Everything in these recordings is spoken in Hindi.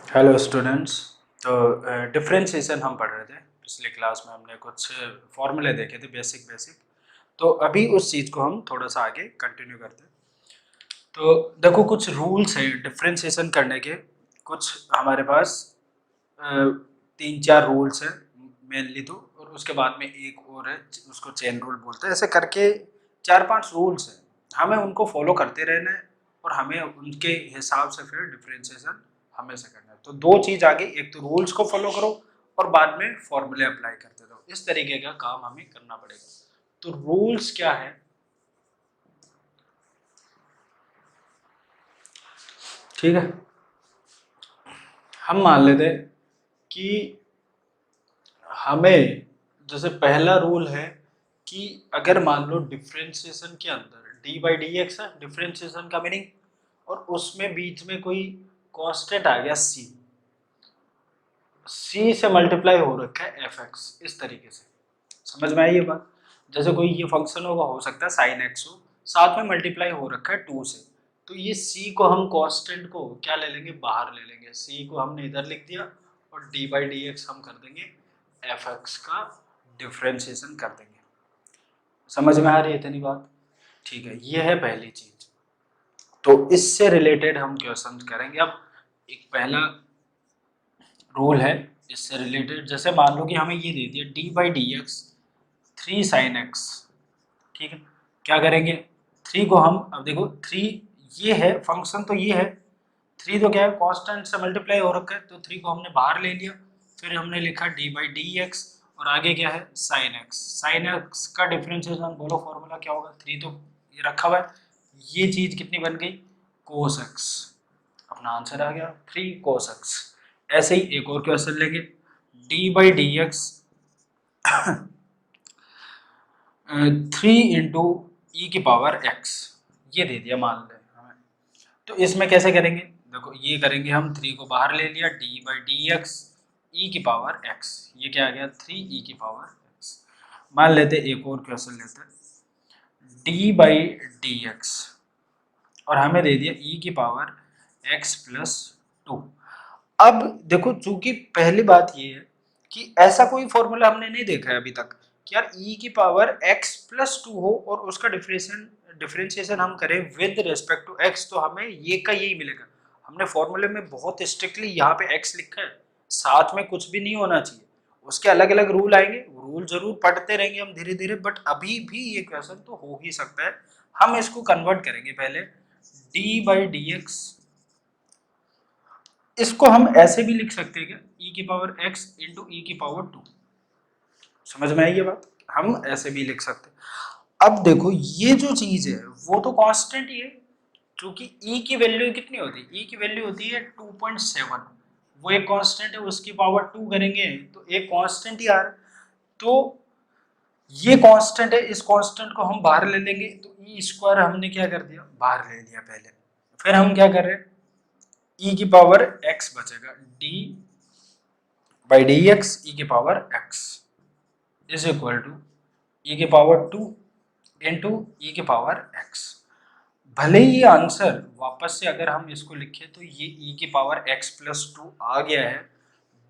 Hello students. तो डिफरेंशिएशन हम पढ़ रहे थे। पिछले क्लास में हमने कुछ फॉर्मूले देखे थे, बेसिक बेसिक। तो अभी उस चीज़ को हम थोड़ा सा आगे कंटिन्यू करते हैं। तो देखो, कुछ रूल्स हैं डिफरेंशिएशन करने के। कुछ हमारे पास अ, 3-4 रूल्स हैं मेनली तो, और उसके बाद में एक और है, उसको चेन रूल बोलते हैं। ऐसे करके 4-5 रूल्स हैं, हमें उनको फॉलो करते रहना है और हमें उनके हिसाब से फिर डिफरेंशिएशन हमें से करना है। तो दो चीज़ आगे, एक तो रूल्स को फॉलो करो और बाद में फॉर्मूले अप्लाई करते रहो। इस तरीके का काम हमें करना पड़ेगा। तो रूल्स क्या है? ठीक है, हम मान लेते हैं कि हमें, जैसे पहला रूल है कि अगर मान लो डिफरेंशिएशन के अंदर डी बाई डी एक्स है, डिफरेंशिएशन का मीनिंग, और उसमें बीच में कोई कांस्टेंट आ गया सी, सी से मल्टीप्लाई हो रखा है एफ एक्स, इस तरीके से। समझ में आई ये बात? जैसे कोई ये फंक्शन होगा, हो सकता है साइन एक्स हो, साथ में मल्टीप्लाई हो रखा है 2 से। तो ये सी को हम कांस्टेंट को क्या ले लेंगे, बाहर ले लेंगे। सी को हमने इधर लिख दिया और डी बाई डी एक्स हम कर देंगे एफ एक्स का डिफरेंशिएशन कर देंगे। समझ में आ रही है इतनी बात? ठीक है, ये है पहली चीज। तो इससे रिलेटेड हम क्वेश्चन करेंगे अब। एक पहला रूल है इससे रिलेटेड। जैसे मान लो कि हमें ये दे दिया D by D x 3 sine x. ठीक है, क्या करेंगे? 3 को हम, अब देखो 3 ये है फंक्शन, तो ये है 3, तो क्या है, कांस्टेंट से मल्टीप्लाई हो रखा है, तो 3 को हमने बाहर ले लिया। फिर हमने लिखा डी बाई डी एक्स, और आगे क्या है, साइन एक्स। साइन एक्स का डिफरेंशिएशन बोलो, फॉर्मूला क्या होगा? 3 तो ये रखा हुआ है, ये चीज कितनी बन गई, कोस एक्स। अपना आंसर आ गया 3 कोस एक्स। ऐसे ही एक और क्वेश्चन लेंगे, D by D x 3 × e⁻x, ये दे दिया मान लें हमें। तो इसमें कैसे करेंगे? देखो, ये करेंगे हम, 3 को बाहर ले लिया, D by D x e⁻x, ये क्या आ गया, 3 e⁻x। मान लेते एक और क्वेश्चन लेते हैं, डी बाई डी एक्स, और हमें दे दिया e⁻x+2। अब देखो, चूंकि पहली बात ये है कि ऐसा कोई फॉर्मूला हमने नहीं देखा है अभी तक कि यार e⁻x+2 हो और उसका डिफरेंशिएशन हम करें विद रिस्पेक्ट टू x, तो हमें ये का यही मिलेगा। हमने फॉर्मूले में बहुत स्ट्रिक्टली यहाँ पे x लिखा है, साथ में कुछ भी नहीं होना चाहिए। उसके अलग अलग रूल आएंगे, रूल जरूर पढ़ते रहेंगे हम धीरे धीरे, बट अभी भी ये क्वेश्चन तो हो ही सकता है। हम इसको कन्वर्ट करेंगे पहले, डी बाई डी एक्स, इसको हम ऐसे भी लिख सकते हैं क्या, e⁻x × e⁻2। समझ में आई ये बात? हम ऐसे भी लिख सकते हैं। अब देखो, ये जो चीज है वो तो कांस्टेंट ही है, क्योंकि e की वैल्यू कितनी होती है, e की वैल्यू होती है 2.7। वो एक कांस्टेंट है, उसकी पावर 2 करेंगे तो एक कांस्टेंट ही आ रहा है। तो ये कांस्टेंट है, इस कांस्टेंट को हम बाहर ले लेंगे, तो e² हमने क्या कर दिया, बाहर ले लिया पहले। फिर हम क्या कर रहे हैं, e⁻x बचेगा, d by D x e⁻x is equal to e⁻2 into e⁻x। भले ही ये आंसर वापस से अगर हम इसको लिखें तो ये e⁻x+2 आ गया है,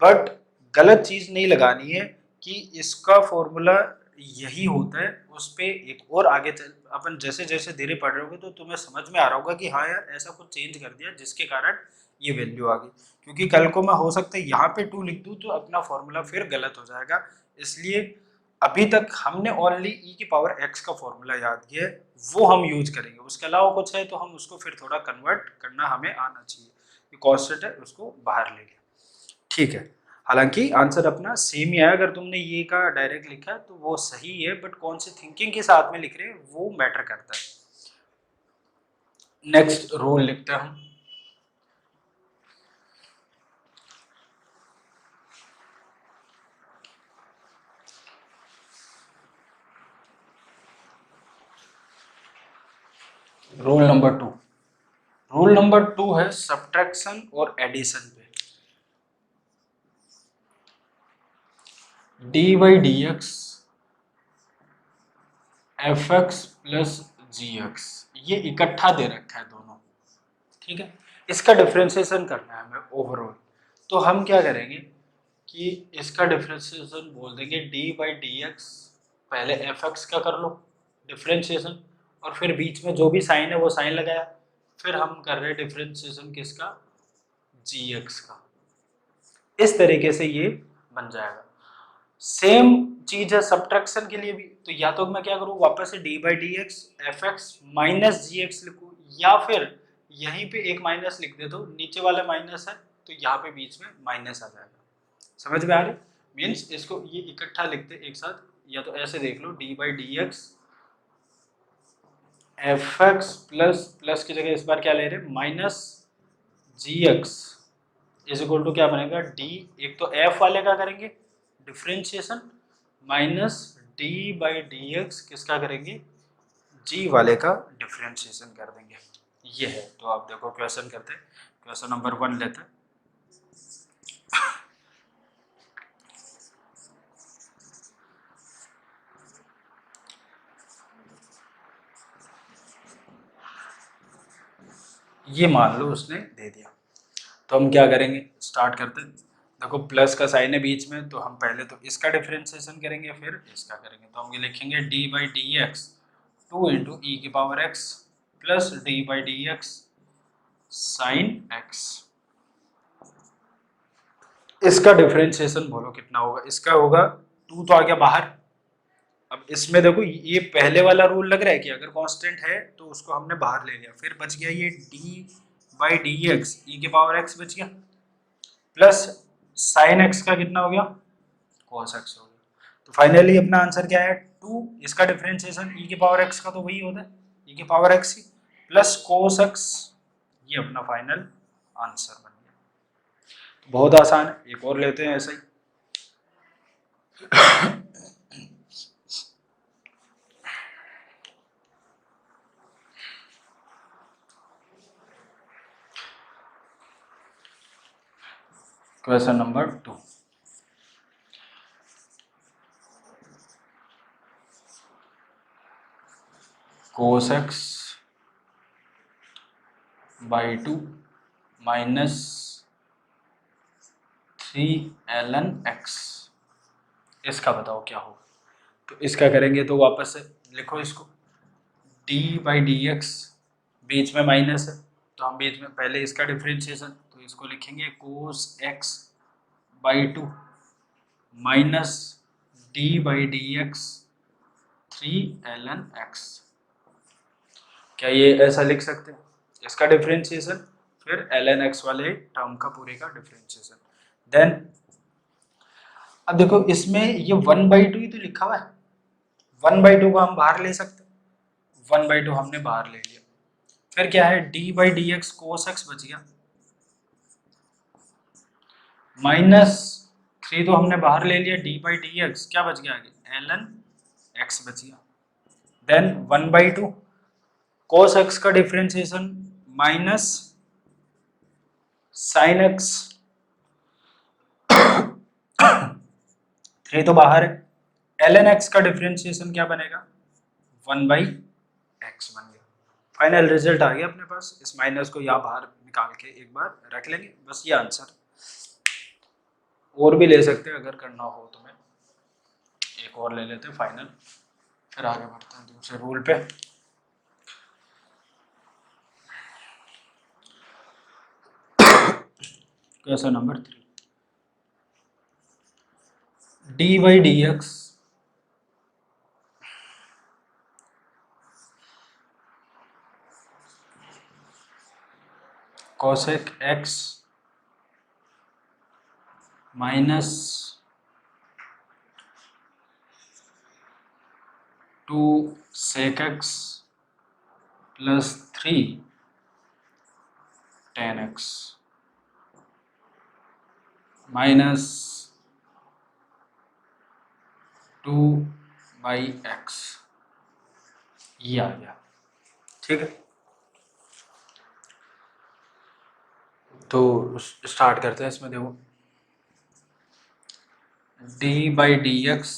बट गलत चीज नहीं लगानी है कि इसका फॉर्मूला यही होता है। उस पे एक और आगे अपन जैसे जैसे धीरे पढ़ रहे होगे तो तुम्हें समझ में आ रहा होगा कि हाँ यार, ऐसा कुछ चेंज कर दिया जिसके कारण ये वैल्यू आ गई। क्योंकि कल को मैं हो सकता है यहाँ पे 2 लिख दूँ तो अपना फॉर्मूला फिर गलत हो जाएगा। इसलिए अभी तक हमने ओनली e⁻x का फॉर्मूला याद किया है, वो हम यूज करेंगे। उसके अलावा कुछ है तो हम उसको फिर थोड़ा कन्वर्ट करना हमें आना चाहिए। ये कांस्टेंट है, उसको बाहर ले लिया। ठीक है, हालांकि आंसर अपना सेम ही है। अगर तुमने ये का डायरेक्ट लिखा है तो वो सही है, बट कौन सी थिंकिंग के साथ में लिख रहे हैं वो मैटर करता है। नेक्स्ट रूल लिखते हैं हम, रूल नंबर 2। रूल नंबर 2 है सब्ट्रैक्शन और एडिशन पे। D by D x F x plus g x, ये इकट्ठा दे रखा है दोनों। ठीक है, इसका डिफरेंशिएशन करना है हमें ओवरऑल। तो हम क्या करेंगे कि इसका डिफ्रेंशिएशन बोल देंगे डी बाई डी एक्स, पहले एफ एक्स का कर लो डिफ्रेंशिएशन, और फिर बीच में जो भी साइन है वो साइन लगाया, फिर हम कर रहे हैं डिफ्रेंशिएशन किसका, जी एक्स का। इस तरीके से ये बन जाएगा। सेम चीज है सब्ट्रैक्शन के लिए भी, तो या तो मैं क्या करूँ वापस से d by D x F x minus ji x लिखूँ, या फिर यहीं पे एक माइनस लिख दे, तो नीचे वाला माइनस है तो यहाँ पे बीच में माइनस आ जाएगा। समझ में आ रही, मीन्स इसको ये इकट्ठा लिखते एक साथ, या तो ऐसे देख लो D by D x F x plus plus की जगह इस बार क्या ले रहे हैं minus ji X is equal to क्या बनेगा डी, एक तो एफ वाले का करेंगे differentiation minus D by D X किसका करेंगे, जी वाले का डिफ्रेंशिएशन कर देंगे। ये है, तो आप देखो क्वेश्चन करते हैं, क्वेश्चन नंबर 1 लेते हैं। ये मान लो उसने दे दिया, तो हम क्या करेंगे, स्टार्ट करते हैं। देखो प्लस का साइन है बीच में, तो हम पहले तो इसका डिफरेंशिएशन करेंगे फिर इसका करेंगे, तो हम ये लिखेंगे D by D X 2 into E की power X plus D by D X sine X. इसका डिफरेंशिएशन बोलो कितना होगा, इसका होगा 2 तो आ गया बाहर। अब इसमें देखो ये पहले वाला रूल लग रहा है कि अगर कांस्टेंट है तो उसको हमने बाहर ले लिया, फिर बच गया ये डी बाई डी एक्स ई के पावर एक्स बच गया, प्लस साइन एक्स का कितना हो गया कॉस एक्स हो गया। तो फाइनली अपना आंसर क्या है 2, इसका डिफरेंशिएशन ई के पावर एक्स का तो वही होता है ई के पावर एक्स ही प्लस कोस एक्स, ये अपना फाइनल आंसर बन गया। तो बहुत आसान है, एक और लेते हैं ऐसा ही। Question number 2, cos X by 2 minus 3 ln x, इसका बताओ क्या होगा। तो इसका करेंगे तो वापस से लिखो इसको d बाई डी एक्स, बीच में माइनस है तो हम बीच में पहले इसका डिफरेंशिएशन, तो इसको लिखेंगे कोस x by 2 minus D by D x 3 ln x। क्या ये ऐसा लिख सकते हैं, इसका डिफरेंशिएशन फिर ln x वाले टर्म का पूरे का डिफरेंशिएशन, देन अब देखो इसमें ये 1/2 ही तो लिखा हुआ है, 1/2 को हम बाहर ले सकते हैं, 1/2 हमने बाहर ले लिया, फिर क्या है d by D x cos x बच गया, माइनस 3 तो हमने बाहर ले लिया, d बाई डी एक्स क्या बच गया आगे ln x बच गया, देन 1/2 कोस एक्स का डिफरेंशिएशन माइनस साइन एक्स 3 तो बाहर है, ln x का डिफरेंशिएशन क्या बनेगा 1/x बन गया। फाइनल रिजल्ट आ गया अपने पास, इस माइनस को यहाँ बाहर निकाल के एक बार रख लेंगे, बस ये आंसर। और भी ले सकते हैं अगर करना हो तो, मैं एक और ले लेते हैं फाइनल, फिर आगे बढ़ते हैं दूसरे रूल पे। Question number 3, d by D x cosec x minus 2 sec x plus 3 tan x minus 2/x, ये आ गया। ठीक है, तो स्टार्ट करते हैं। इसमें देखो d बाई डी एक्स,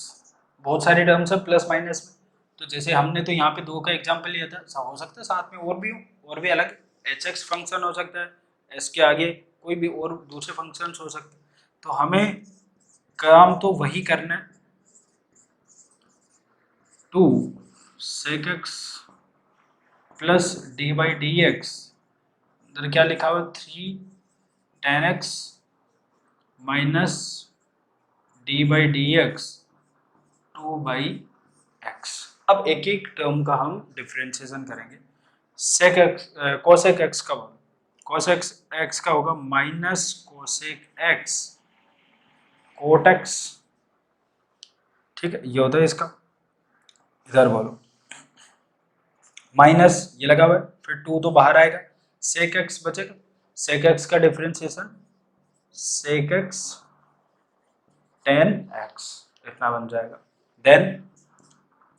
बहुत सारी टर्म्स है प्लस माइनस में, तो जैसे हमने तो यहाँ पे 2 का एग्जाम्पल लिया था, हो सकता है साथ में और भी हो, और भी अलग एच एक्स फंक्शन हो सकता है, एस के आगे कोई भी और दूसरे फंक्शंस हो सकते, तो हमें काम तो वही करना है, 2 sec x plus D by D x, इधर क्या लिखा हुआ 3 tan x minus D by D X 2 by x. अब एक एक टर्म का हम डिफ्रेंशिएशन करेंगे। सेक एक्स कोसेक एक्स का होगा, कोसेक एक्स का होगा minus cosec x cot x, ठीक है, ये होता है इसका। इधर बोलो माइनस ये लगा हुआ है, फिर 2 तो बाहर आएगा, सेक एक्स बचेगा, सेक एक्स का differentiation sec x tan x इतना बन जाएगा। देन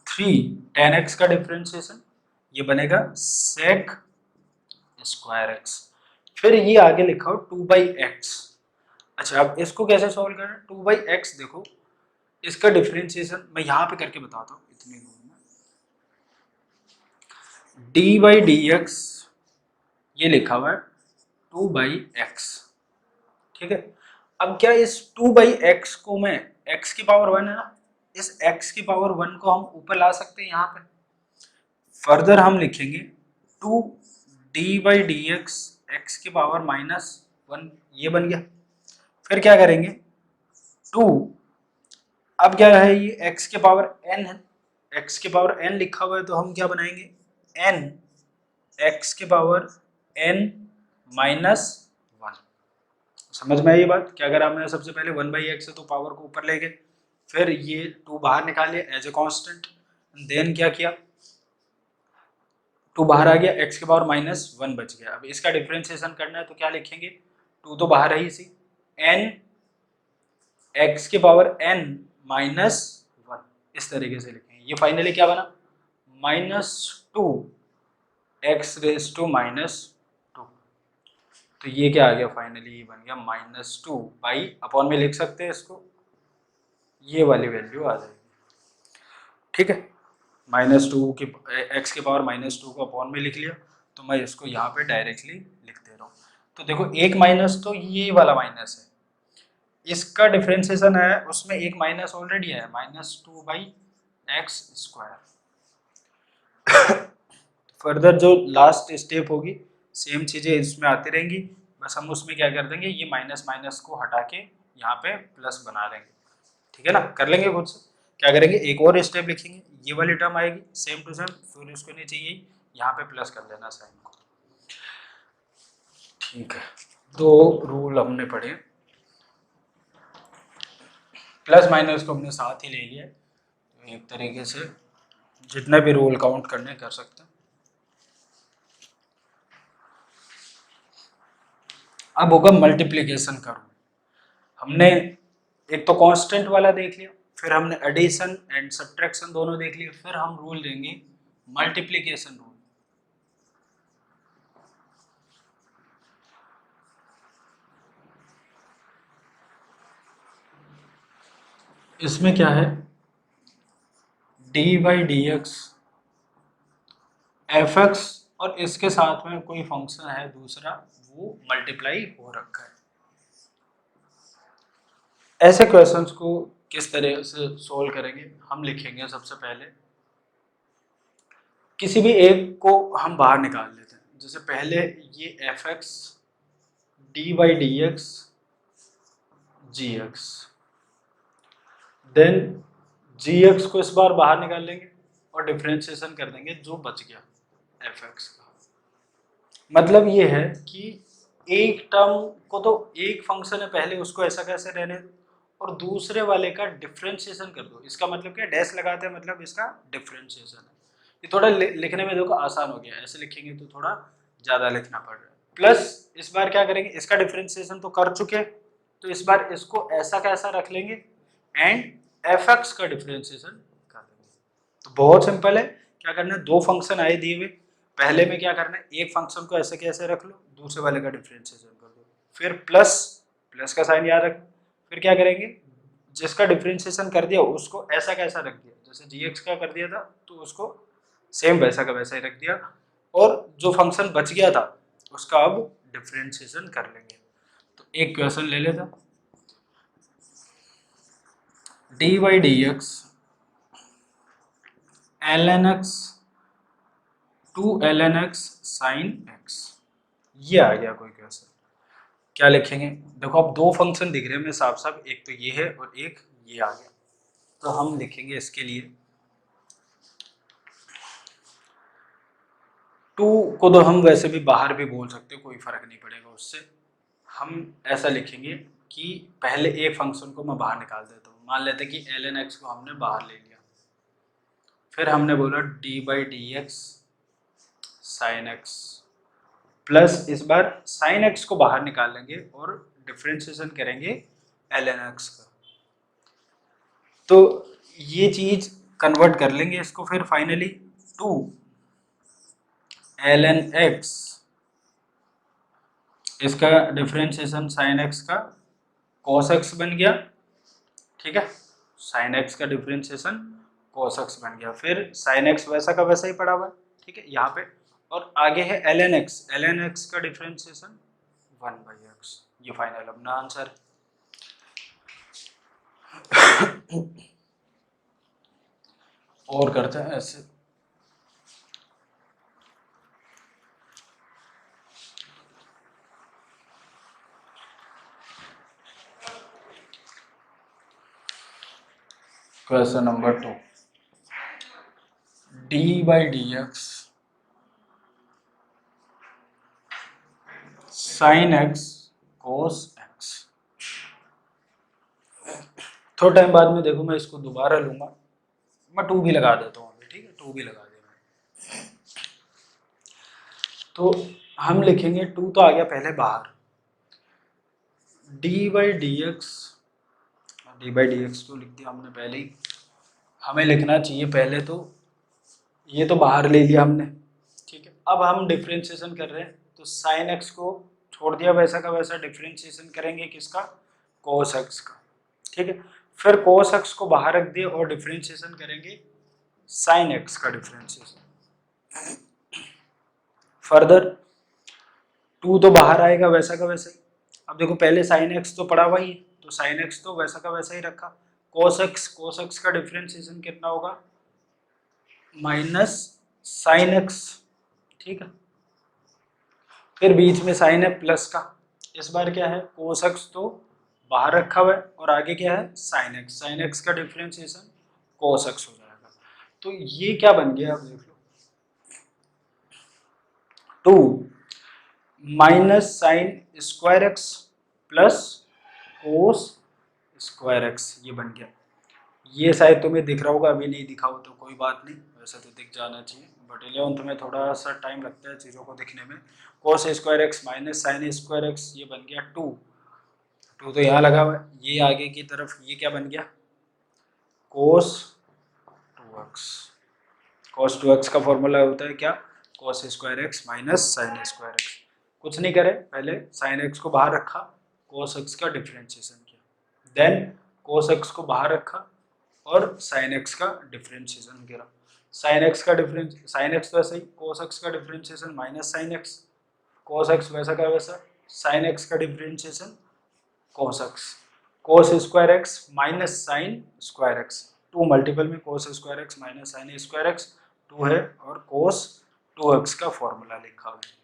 3 tan x का डिफ्रेंशिएशन ये बनेगा sec स्क्वायर एक्स, फिर ये आगे लिखा हो 2 बाई एक्स। अच्छा अब इसको कैसे सॉल्व करना है, 2 बाई एक्स देखो इसका डिफ्रेंशिएशन मैं यहाँ पे करके बताता हूँ इतने दूर में, डी बाई डी एक्स ये लिखा हुआ है 2 बाई एक्स, ठीक है। अब क्या इस 2 बाई एक्स को मैं x की पावर 1 है ना, इस x की पावर 1 को हम ऊपर ला सकते हैं यहाँ पे, फर्दर हम लिखेंगे 2 D by D x x की पावर माइनस 1, ये बन गया। फिर क्या करेंगे 2, अब क्या है ये x के पावर n है, x के पावर n लिखा हुआ है तो हम क्या बनाएंगे n x के पावर n माइनस 1। समझ में आई ये बात, क्या अगर हमने सबसे पहले 1 बाई एक्स है तो पावर को ऊपर ले गए, फिर ये 2 बाहर निकाले एज ए कांस्टेंट, देन क्या किया 2 बाहर आ गया, x के पावर माइनस 1 बच गया। अब इसका डिफरेंशिएशन करना है तो क्या लिखेंगे 2 तो बाहर है ही सी, n x के पावर n माइनस 1 इस तरीके से लिखेंगे। ये फाइनली क्या बना minus 2 x raise to minus 2, तो ये क्या आ गया फाइनली ये बन गया माइनस 2 बाई अपॉन में लिख सकते हैं इसको, ये वाली वैल्यू आ जाएगी, ठीक है। माइनस 2 की एक्स के पावर माइनस 2 को अपॉन में लिख लिया, तो मैं इसको यहाँ पे डायरेक्टली लिख दे रहा हूँ। तो देखो एक माइनस तो ये वाला माइनस है, इसका डिफरेंशिएशन है उसमें एक माइनस ऑलरेडी है minus 2 by x square. Further जो लास्ट स्टेप होगी सेम चीज़ें इसमें आती रहेंगी, बस हम उसमें क्या कर देंगे ये माइनस माइनस को हटा के यहाँ पे प्लस बना देंगे, ठीक है ना, कर लेंगे खुद से। क्या करेंगे एक और स्टेप लिखेंगे, ये वाली टर्म आएगी सेम टू सेम, फिर उसको नीचे चाहिए यहाँ पे प्लस कर देना साइन को, ठीक है। दो रूल हमने पढ़े, प्लस माइनस को हमने साथ ही ले लिया, तो एक तरीके से जितने भी रूल काउंट करने कर सकते हैं। अब होगा मल्टीप्लिकेशन का रूल, हमने एक तो कांस्टेंट वाला देख लिया, फिर हमने एडिशन एंड सब्ट्रैक्शन दोनों देख लिए, फिर हम रूल देंगे मल्टीप्लिकेशन रूल। इसमें क्या है D by D x F x और इसके साथ में कोई फंक्शन है दूसरा वो मल्टीप्लाई हो रखा है। ऐसे क्वेश्चंस को किस तरह से सोल्व करेंगे, हम लिखेंगे सबसे पहले किसी भी एक को हम बाहर निकाल लेते हैं, जैसे पहले ये f x d by D x g x, then g x को इस बार बाहर निकाल लेंगे और डिफ्रेंशिएशन कर देंगे जो बच गया एफ एक्स का। मतलब ये है कि एक टर्म को तो एक फंक्शन है पहले उसको ऐसा कैसे रहने दो और दूसरे वाले का डिफ्रेंशिएशन कर दो, इसका मतलब क्या डैश लगाते हैं मतलब इसका डिफ्रेंशिएशन है। ये थोड़ा लिखने में देखो आसान हो गया, ऐसे लिखेंगे तो थोड़ा ज़्यादा लिखना पड़ रहा है। प्लस इस बार क्या करेंगे इसका डिफ्रेंशिएशन तो कर चुके, तो इस बार इसको ऐसा कैसा रख लेंगे एंड एफ एक्स का डिफ्रेंशिएशन कर देंगे। तो बहुत सिंपल है, क्या करना है दो फंक्शन आए दिए हुए, पहले में क्या करना है एक फंक्शन को ऐसे कैसे रख लो दूसरे वाले का डिफ्रेंशिएशन कर दो, फिर प्लस प्लस का साइन याद रखना, फिर क्या करेंगे जिसका डिफ्रेंशिएशन कर दिया उसको ऐसा कैसा रख दिया, जैसे जी एक्स का कर दिया था तो उसको सेम वैसा का वैसा ही रख दिया, और जो फंक्शन बच गया था उसका अब डिफ्रेंशिएशन कर लेंगे। तो एक क्वेश्चन ले लेते हैं, d by D x l n x two l n x sine x, ये आ गया कोई क्वेश्चन। क्या लिखेंगे? देखो अब दो फंक्शन दिख रहे हैं हमें साफ साफ, एक तो ये है और एक ये आ गया। तो हम लिखेंगे इसके लिए, टू को तो हम वैसे भी बाहर भी बोल सकते हैं, कोई फर्क नहीं पड़ेगा उससे। हम ऐसा लिखेंगे कि पहले एक फंक्शन को मैं बाहर निकाल देता हूँ, मान लेते हैं कि एल एन एक्स को हमने बाहर ले लिया, फिर हमने बोला D by D X sine x plus, इस बार साइन एक्स को बाहर निकाल लेंगे और डिफ्रेंशिएशन करेंगे एल एन एक्स का। तो ये चीज कन्वर्ट कर लेंगे इसको, फिर finally two l n x, इसका डिफ्रेंशिएशन साइन एक्स का कॉस एक्स बन गया, ठीक है, साइन एक्स का डिफ्रेंशिएशन कॉस एक्स बन गया, फिर साइन एक्स वैसा का वैसा ही पड़ा हुआ है, ठीक है यहाँ पे, और आगे है एल एन एक्स का डिफ्रेंशिएशन 1/x, ये फाइनल अपना आंसर। और करते हैं ऐसे, question number 2, D by D X sine x cos x. थोड़ा टाइम बाद में देखो मैं इसको दोबारा लूंगा, मैं 2 भी लगा देता हूँ अभी, ठीक है, 2 भी लगा देना। तो हम लिखेंगे 2 तो आ गया पहले बाहर, डी बाई डी एक्स तो लिख दिया हमने पहले ही, हमें लिखना चाहिए पहले तो ये तो बाहर ले लिया हमने, ठीक है। अब हम डिफ्रेंशिएशन कर रहे हैं तो साइन एक्स को छोड़ दिया वैसा का वैसा, डिफ्रेंशिएशन करेंगे किसका? कोस एक्स का, ठीक है। फिर कोस एक्स को बाहर रख दिया और डिफ्रेंशिएशन करेंगे साइन एक्स का डिफ्रेंशिएशन। फर्दर 2 तो बाहर आएगा वैसा का वैसा ही। अब देखो पहले साइन एक्स तो पड़ा हुआ ही, तो साइन एक्स तो वैसा का वैसा ही रखा, कोस एक्स का डिफ्रेंशिएशन कितना होगा? माइनस साइन एक्स, ठीक है। फिर बीच में साइन है प्लस का, इस बार क्या है? कोस एक्स तो बाहर रखा हुआ है और आगे क्या है? साइन एक्स का डिफ्रेंशिएशन कोस एक्स हो जाएगा। तो ये क्या बन गया? आप देख लो, 2 minus sine square x plus cos square x, ये बन गया। ये शायद तुम्हें दिख रहा होगा, अभी नहीं दिखा हो तो कोई बात नहीं, वैसे तो दिख जाना चाहिए, बट 11th में थोड़ा सा टाइम लगता है चीज़ों को दिखने में। कोस square x minus sine square x, ये बन गया 2 तो यहाँ लगा हुआ है, ये आगे की तरफ ये क्या बन गया? कोस 2x का फॉर्मूला होता है क्या? कोस square x minus sine square x. कुछ नहीं करे, पहले साइन एक्स को बाहर रखा, कोस एक्स का डिफ्रेंशिएशन किया, देन कोस एक्स को बाहर रखा और साइन एक्स का डिफ्रेंशिएशन किया। साइन एक्स तो ऐसा ही, कोस एक्स का differentiation minus sine x, cos x वैसा का वैसा, साइन एक्स का डिफ्रेंशिएशन कोस एक्स, कोस square x minus sine square x, 2 multiple में कोस square x minus sine square x 2 है, और कोस 2x का फॉर्मूला लिखा हुआ है।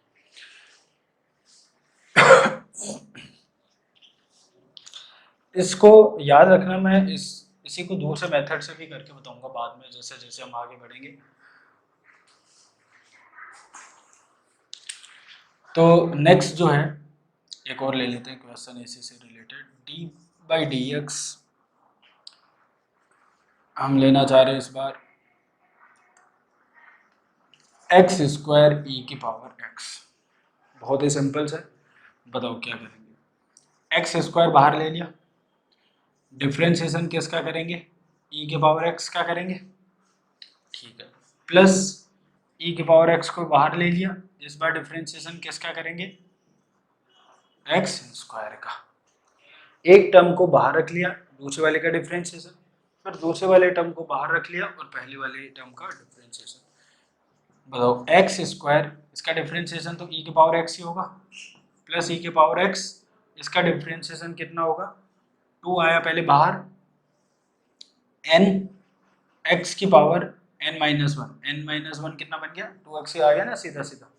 इसको याद रखना, मैं इसी को दूसरे मेथड से भी करके बताऊंगा बाद में, जैसे जैसे हम आगे बढ़ेंगे। तो नेक्स्ट जो है, एक और ले लेते हैं क्वेश्चन इसी से related, D by D x हम लेना चाह रहे हैं इस बार एक्स स्क्वायर ई की पावर एक्स। बहुत ही सिंपल से, बताओ क्या करेंगे? एक्स स्क्वायर बाहर ले लिया, डिफ्रेंशिएशन किसका करेंगे? ई के पावर एक्स का करेंगे, ठीक है, प्लस ई के पावर एक्स को बाहर ले लिया, इस बार डिफ्रेंशिएशन किसका करेंगे? एक्स स्क्वायर का। एक टर्म को बाहर रख लिया, दूसरे वाले का डिफ्रेंशिएशन, फिर दूसरे वाले टर्म को बाहर रख लिया और पहले वाले टर्म का डिफ्रेंशिएशन। बताओ एक्स स्क्वायर, इसका डिफ्रेंशिएशन तो ई के पावर एक्स ही होगा, प्लस ई के पावर एक्स इसका डिफ्रेंशिएशन कितना होगा, 2 आया पहले बाहर, n x की पावर n माइनस वन कितना बन गया, 2x ही आ गया ना सीधा सीधा,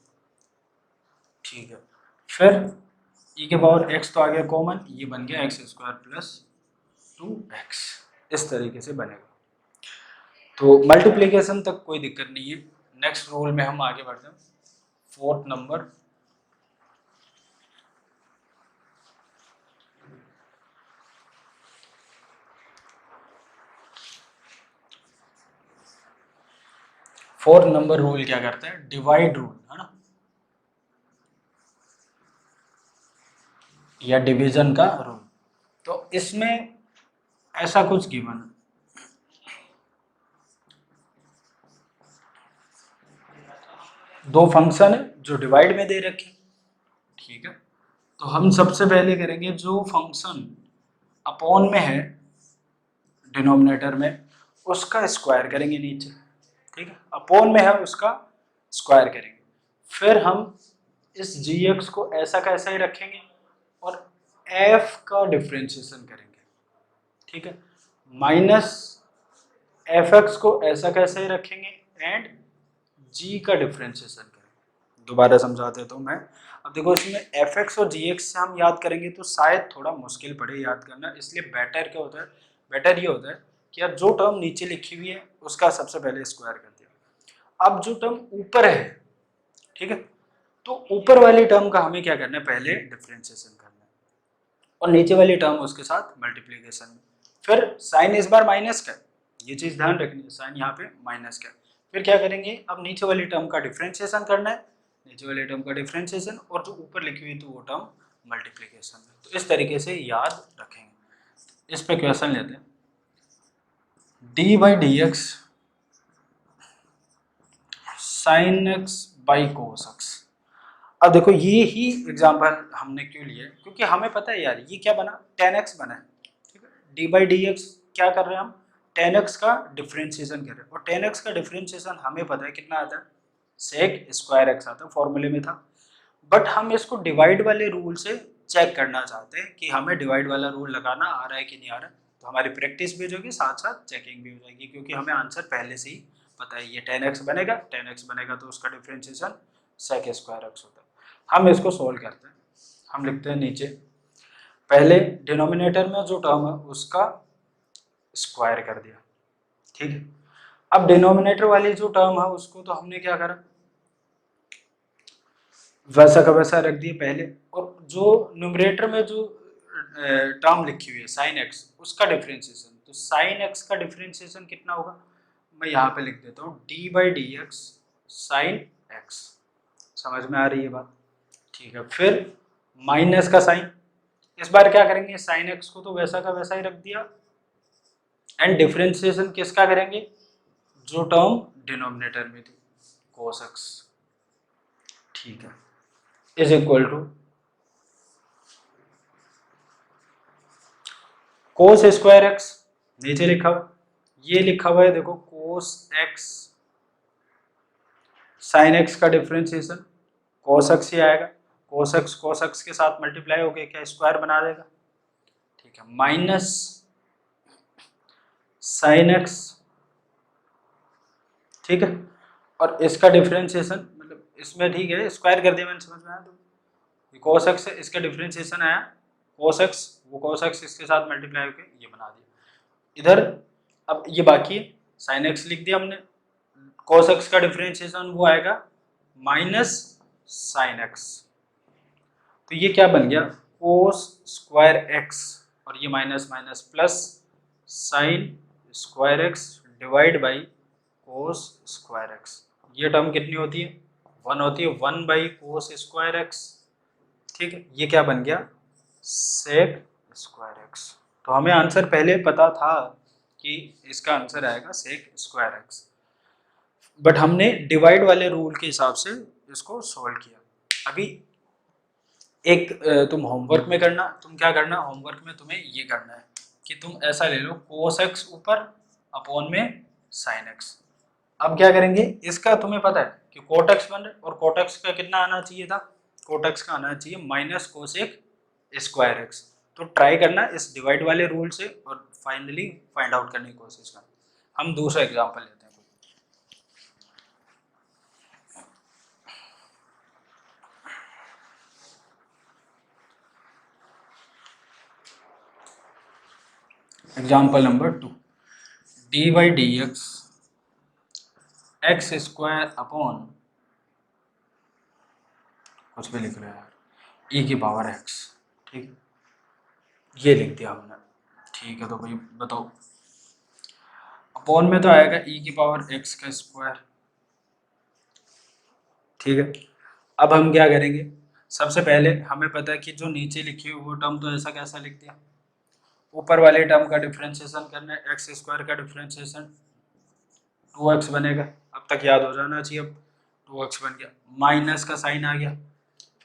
ठीक है। फिर e के पावर x तो आ गया कॉमन, ये बन गया x स्क्वायर प्लस 2x, इस तरीके से बनेगा। तो मल्टीप्लिकेशन तक कोई दिक्कत नहीं है। नेक्स्ट रूल में हम आगे बढ़ते हैं, 4th number. Fourth number rule क्या करता है, डिवाइड रूल, है ना, या डिवीजन का रूल। तो इसमें ऐसा कुछ गिवन, दो फंक्शन है जो डिवाइड में दे रखे, ठीक है। तो हम सबसे पहले करेंगे जो फंक्शन अपॉन में है डिनोमिनेटर में, उसका स्क्वायर करेंगे नीचे, ठीक है। अपॉन में है उसका स्क्वायर करेंगे। फिर हम इस gx को ऐसा का ऐसा ही रखेंगे और f का डिफ्रेंशिएशन करेंगे, ठीक है। माइनस fx को ऐसा का ऐसा ही रखेंगे एंड g का डिफ्रेंशिएशन करेंगे। दोबारा समझाते तो मैं, अब देखो इसमें fx और gx से हम याद करेंगे तो शायद थोड़ा मुश्किल पड़े याद करना, इसलिए बेटर क्या होता है, बेटर ये होता है कि यार जो टर्म नीचे लिखी हुई है उसका सबसे पहले स्क्वायर कर दिया। अब जो टर्म ऊपर है, ठीक है, तो ऊपर वाली टर्म का हमें क्या करना है, पहले डिफरेंशिएशन करना है और नीचे वाली टर्म उसके साथ मल्टीप्लिकेशन में। फिर साइन इस बार माइनस का, ये चीज ध्यान रखनी है, साइन यहाँ पे माइनस का। फिर क्या करेंगे, अब नीचे वाली टर्म का डिफरेंशिएशन करना है, नीचे वाली टर्म का डिफरेंशिएशन, और जो ऊपर लिखी हुई तो वो टर्म मल्टीप्लिकेशन में। तो इस तरीके से याद रखेंगे। इस पे क्वेश्चन लेते हैं, d by D X sine x by cos x. अब देखो ये ही एग्जांपल हमने क्यों लिया है, क्योंकि हमें पता है यार ये क्या बना, tan x बना है, ठीक है। डी बाई डी एक्स क्या कर रहे हैं हम, tan x का डिफरेंशिएशन कर रहे हैं, और tan x का डिफरेंशिएशन हमें पता है कितना आता है, सेक स्क्वायर एक्स आता है, फॉर्मूले में था। बट हम इसको डिवाइड वाले रूल से चेक करना चाहते हैं कि हमें डिवाइड वाला रूल लगाना आ रहा है कि नहीं आ रहा है। तो हमारी प्रैक्टिस भी हो जाएगी, साथ साथ चेकिंग भी हो जाएगी, क्योंकि हमें आंसर पहले से ही पता है। ये tan x बनेगा तो उसका डिफरेंशिएशन सेक स्क्वायर एक्स होता है। हम इसको सोल्व करते हैं, हम लिखते हैं नीचे, पहले डिनोमिनेटर में जो टर्म है उसका स्क्वायर कर दिया, ठीक है। अब डिनोमिनेटर वाली जो टर्म है उसको तो हमने क्या करा, वैसा का वैसा रख दिया पहले, और जो न्यूमरेटर में जो टर्म लिखी हुई है साइन एक्स, उसका डिफरेंशिएशन, तो साइन एक्स का डिफरेंशिएशन कितना होगा, मैं यहाँ पे लिख देता हूँ D by D X sine x. समझ में आ रही है बात, ठीक है। फिर माइनस का साइन, इस बार क्या करेंगे, साइन एक्स को तो वैसा का वैसा ही रख दिया, एंड डिफरेंशिएशन किसका करेंगे, जो टर्म डिनोमिनेटर में थी कोस एक्स, ठीक है, is equal to cos square x, नीचे लिखा हुआ, ये लिखा हुआ है देखो कोस एक्स साइन एक्स का डिफरेंशिएशन कोस एक्स ही आएगा, कोस एक्स के साथ मल्टीप्लाई हो गया, क्या स्क्वायर बना देगा, ठीक है, माइनस साइन एक्स, ठीक है। और इसका डिफरेंशिएशन, मतलब इसमें ठीक है स्क्वायर कर दिया मैंने, समझ में आया, तो कोस एक्स है, इसका डिफरेंशिएशन आया कोस एक्स, वो कोस एक्स इसके साथ मल्टीप्लाई होकर ये बना दिया इधर। अब ये बाकी साइन एक्स लिख दिया हमने, कोस एक्स का डिफरेंशिएशन वो आएगा माइनस साइन एक्स, तो ये क्या बन गया, कोस स्क्वायर एक्स, और ये minus minus plus sine square x divide by cos square x. ये टर्म कितनी होती है, 1 होती है, 1 बाई कोस स्क्वायर एक्स, ठीक है। ये क्या बन गया, सेक स्क्वायर एक्स। तो हमें आंसर पहले पता था कि इसका आंसर आएगा सेक स्क्वायर एक्स, बट हमने डिवाइड वाले रूल के हिसाब से इसको सॉल्व किया। अभी एक तुम होमवर्क में करना, तुम क्या करना, होमवर्क में तुम्हें ये करना है कि तुम ऐसा ले लो कोस एक्स ऊपर अपॉन में साइन एक्स। अब क्या करेंगे, इसका तुम्हें पता है कि कोट एक्स बन रहा है, और कोट एक्स का कितना आना चाहिए था, कोट एक्स का आना चाहिए माइनस कोसेक स्क्वायर एक्स। तो ट्राई करना इस डिवाइड वाले रूल से और फाइनली फाइंड आउट करने की कोशिश करना। हम दूसरा एग्जांपल लेते हैं। Example number 2, D by D x square upon कुछ भी लिख रहे हैं यार, ई की पावर एक्स। ठीक, ये लिख दिया हमने। ठीक है, तो भाई बताओ, अपॉन में तो आएगा ई की पावर एक्स का स्क्वायर। ठीक है, अब हम क्या करेंगे, सबसे पहले हमें पता है कि जो नीचे लिखी हुई वो टर्म तो ऐसा कैसा लिख दिया, ऊपर वाले टर्म का डिफरेंशिएशन करना है, एक्स स्क्वायर का डिफरेंशिएशन 2x बनेगा। अब तक याद हो जाना चाहिए। अब 2x बन गया, माइनस का साइन आ गया।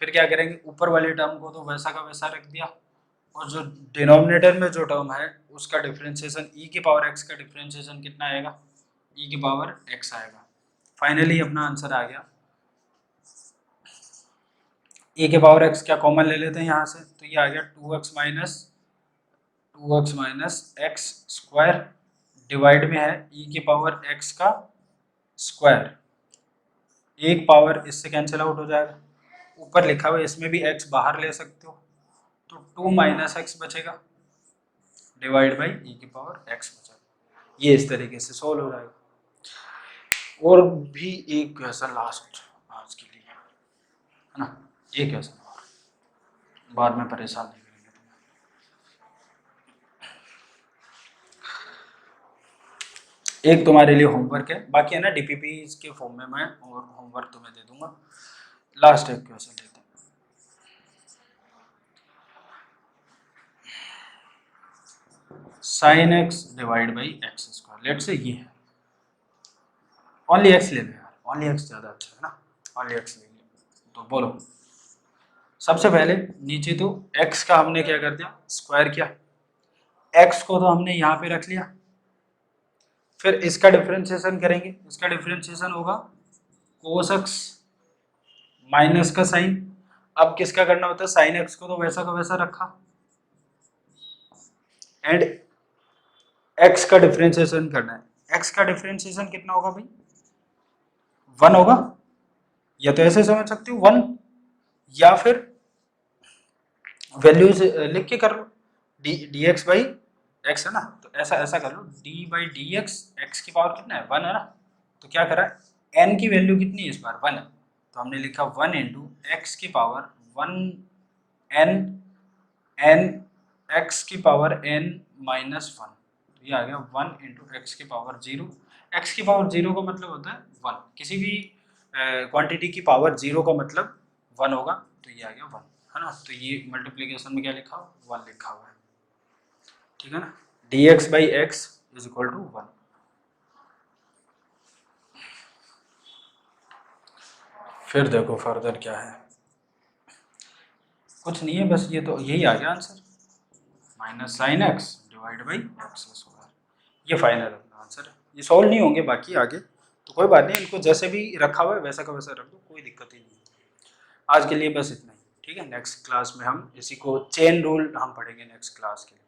फिर क्या करेंगे, ऊपर वाले टर्म को तो वैसा का वैसा रख दिया, और जो डिनोमिनेटर में जो टर्म है उसका डिफरेंशिएशन ई की पावर एक्स का डिफरेंशिएशन कितना आएगा, ई की पावर एक्स आएगा। फाइनली अपना आंसर आ गया। ई के पावर एक्स क्या कॉमन ले लेते हैं यहाँ से, तो ये आ गया 2x minus x square, divide में है ई की पावर एक्स का स्क्वायर। एक पावर इससे कैंसिल आउट हो जाएगा, ऊपर लिखा हुआ है इसमें भी x बाहर ले सकते हो, तो 2 माइनस एक्स बचेगा, डिवाइड बाई ई की पावर x बचेगा। ये इस तरीके से सोल्व हो जाएगा। और भी एक क्वेश्चन लास्ट आज के लिए, है ना, एक क्वेश्चन और, बाद में परेशान नहीं करेंगे तुम्हें। एक तुम्हारे लिए होमवर्क है, बाकी है ना डीपीपी के फॉर्म में मैं और होमवर्क तुम्हें दे दूंगा। लास्ट एक क्वेश्चन लेते हैं। Sine x divide by x square, let से ये है, ओनली एक्स ले लो यार, ओनली एक्स ज़्यादा अच्छा है ना, ओनली एक्स ले लो। तो बोलो, सबसे पहले नीचे तो x का हमने क्या कर दिया, स्क्वायर किया, x को तो हमने यहाँ पे रख लिया। फिर इसका डिफरेंशिएशन करेंगे, इसका डिफरेंशिएशन होगा कोस एक्स माइनस का साइन। अब किसका करना होता है, साइन एक्स को तो वैसा का वैसा रखा, एंड x का डिफरेंशिएशन करना है। x का डिफरेंशिएशन कितना होगा भाई, 1 होगा, या तो ऐसे समझ सकते हो 1, या फिर वैल्यूज लिख के कर लो, डी एक्स बाई एक्स है ना, तो ऐसा ऐसा कर लो, डी बाई डी एक्स की पावर कितना है, 1 है ना। तो क्या करा है, n की वैल्यू कितनी है इस बार, 1 है, तो हमने लिखा 1 इंटू एक्स की पावर 1 n एक्स की पावर n माइनस 1, तो ये आ गया 1 इंटू एक्स की पावर 0। एक्स की पावर 0 का मतलब होता है 1, किसी भी क्वांटिटी की पावर 0 का मतलब 1 होगा, तो ये आ गया 1, है ना। तो ये मल्टीप्लिकेशन में क्या लिखा हुआ, 1 लिखा हुआ है, ठीक है ना। D x by x is equal to 1। फिर देखो फर्दर क्या है, कुछ नहीं है, बस ये तो यही आ गया answer, minus sign x divide by x square, ये फाइनल अपना आंसर है। ये सॉल्व नहीं होंगे बाकी आगे, तो कोई बात नहीं, इनको जैसे भी रखा हुआ है वैसा का वैसा रख दो, कोई दिक्कत ही नहीं है। आज के लिए बस इतना ही, ठीक है। नेक्स्ट क्लास में हम इसी को चेन रूल हम पढ़ेंगे नेक्स्ट क्लास के लिए।